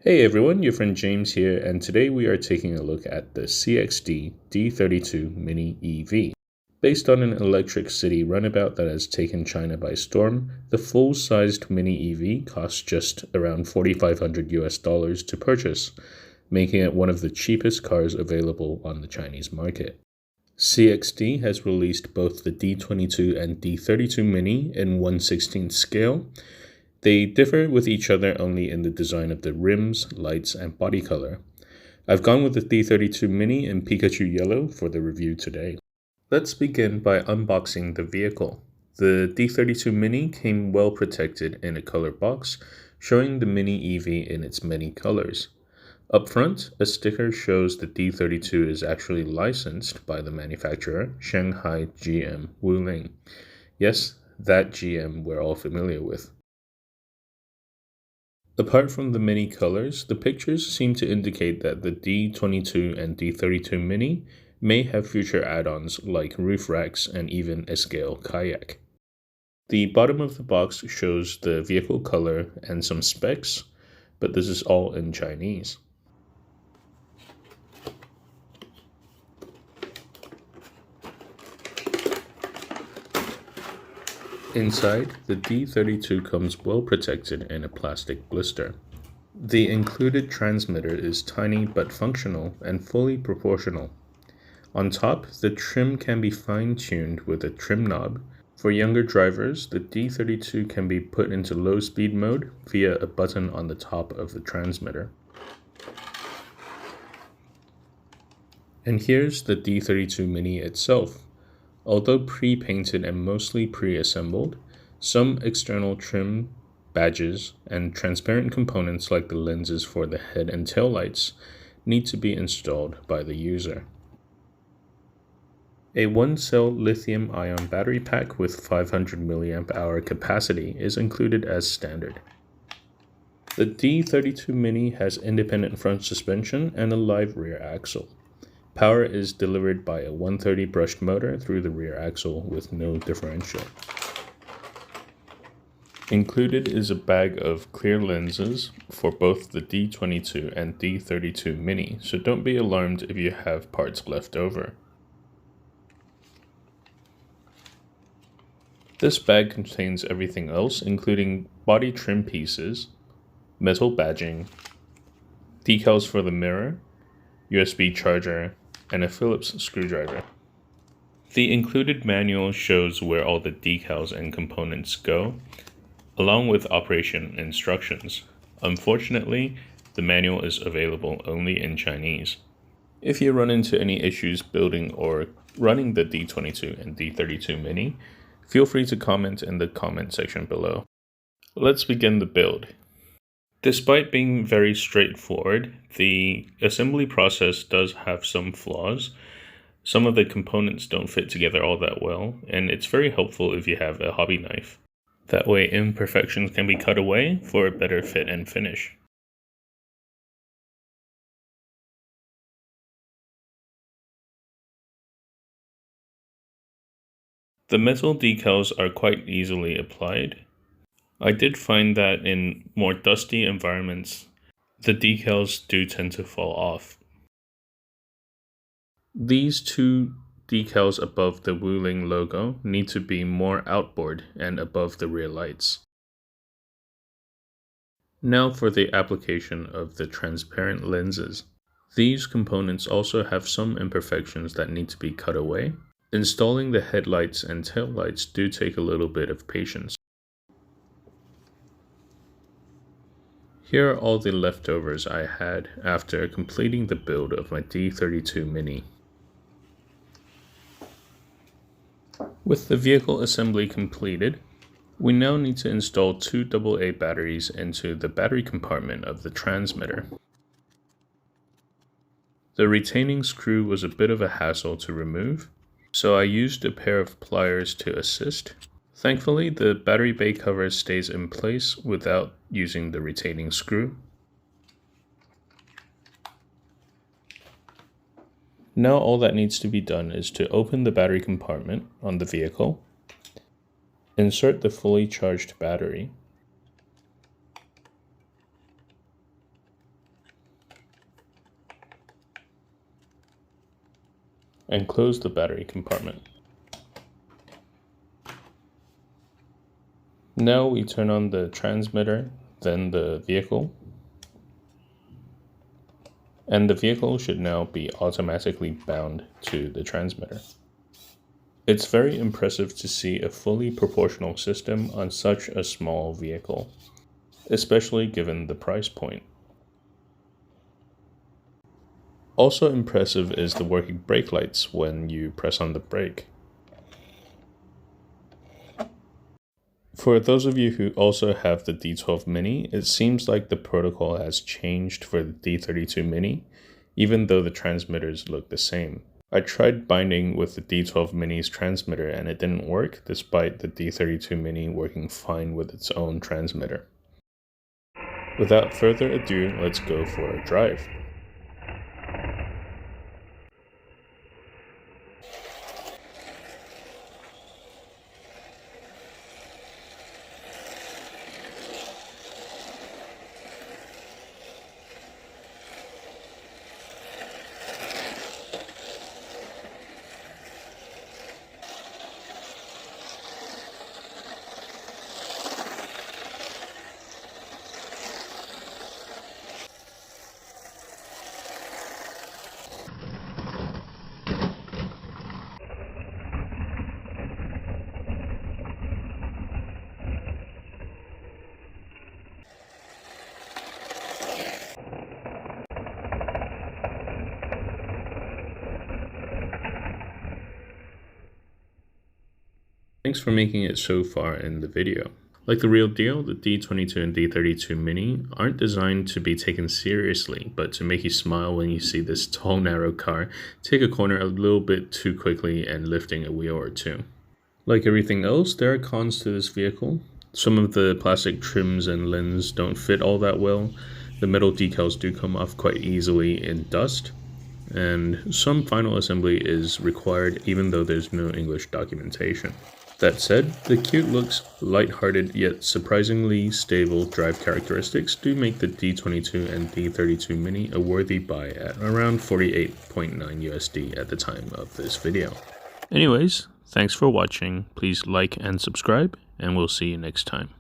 Hey everyone, your friend James here, and today we are taking a look at the CXD D32 Mini EV. Based on an electric city runabout that has taken China by storm, the full-sized Mini EV costs just around $4,500 to purchase, making it one of the cheapest cars available on the Chinese market. CXD has released both the D22 and D32 Mini in 1/16 scale. They differ with each other only in the design of the rims, lights, and body color. I've gone with the D32 Mini in Pikachu Yellow for the review today. Let's begin by unboxing the vehicle. The D32 Mini came well protected in a color box, showing the Mini EV in its many colors. Up front, a sticker shows the D32 is actually licensed by the manufacturer, Shanghai GM Wuling. Yes, that GM we're all familiar with. Apart from the many colors, the pictures seem to indicate that the D22 and D32 Mini may have future add-ons like roof racks and even a scale kayak. The bottom of the box shows the vehicle color and some specs, but this is all in Chinese. Inside, the D32 comes well protected in a plastic blister. The included transmitter is tiny but functional and fully proportional. On top, the trim can be fine-tuned with a trim knob. For younger drivers, the D32 can be put into low-speed mode via a button on the top of the transmitter. And here's the D32 Mini itself. Although pre-painted and mostly pre-assembled, some external trim, badges, and transparent components like the lenses for the head and tail lights need to be installed by the user. A 1-cell lithium-ion battery pack with 500 mAh capacity is included as standard. The D32 Mini has independent front suspension and a live rear axle. Power is delivered by a 130 brushed motor through the rear axle with no differential. Included is a bag of clear lenses for both the D22 and D32 Mini, so don't be alarmed if you have parts left over. This bag contains everything else, including body trim pieces, metal badging, decals for the mirror, USB charger, and a Phillips screwdriver. The included manual shows where all the decals and components go, along with operation instructions. Unfortunately, the manual is available only in Chinese. If you run into any issues building or running the D22 and D32 Mini, feel free to comment in the comment section below. Let's begin the build. Despite being very straightforward, the assembly process does have some flaws. Some of the components don't fit together all that well, and it's very helpful if you have a hobby knife. That way imperfections can be cut away for a better fit and finish. The metal decals are quite easily applied. I did find that in more dusty environments, the decals do tend to fall off. These two decals above the Wuling logo need to be more outboard and above the rear lights. Now for the application of the transparent lenses. These components also have some imperfections that need to be cut away. Installing the headlights and taillights do take a little bit of patience. Here are all the leftovers I had after completing the build of my D32 Mini. With the vehicle assembly completed, we now need to install two AA batteries into the battery compartment of the transmitter. The retaining screw was a bit of a hassle to remove, so I used a pair of pliers to assist. Thankfully, the battery bay cover stays in place without using the retaining screw. Now all that needs to be done is to open the battery compartment on the vehicle, insert the fully charged battery, and close the battery compartment. Now we turn on the transmitter, then the vehicle, and the vehicle should now be automatically bound to the transmitter. It's very impressive to see a fully proportional system on such a small vehicle, especially given the price point. Also impressive is the working brake lights when you press on the brake. For those of you who also have the D12 Mini, it seems like the protocol has changed for the D32 Mini, even though the transmitters look the same. I tried binding with the D12 Mini's transmitter and it didn't work, despite the D32 Mini working fine with its own transmitter. Without further ado, let's go for a drive. Thanks for making it so far in the video. Like the real deal, the D22 and D32 Mini aren't designed to be taken seriously, but to make you smile when you see this tall, narrow car take a corner a little bit too quickly and lifting a wheel or two. Like everything else, there are cons to this vehicle. Some of the plastic trims and limbs don't fit all that well. The metal decals do come off quite easily in dust. And some final assembly is required even though there's no English documentation. That said, the cute looks, light-hearted yet surprisingly stable drive characteristics do make the D22 and D32 Mini a worthy buy at around 48.9 USD at the time of this video. Anyways, thanks for watching, please like and subscribe, and we'll see you next time.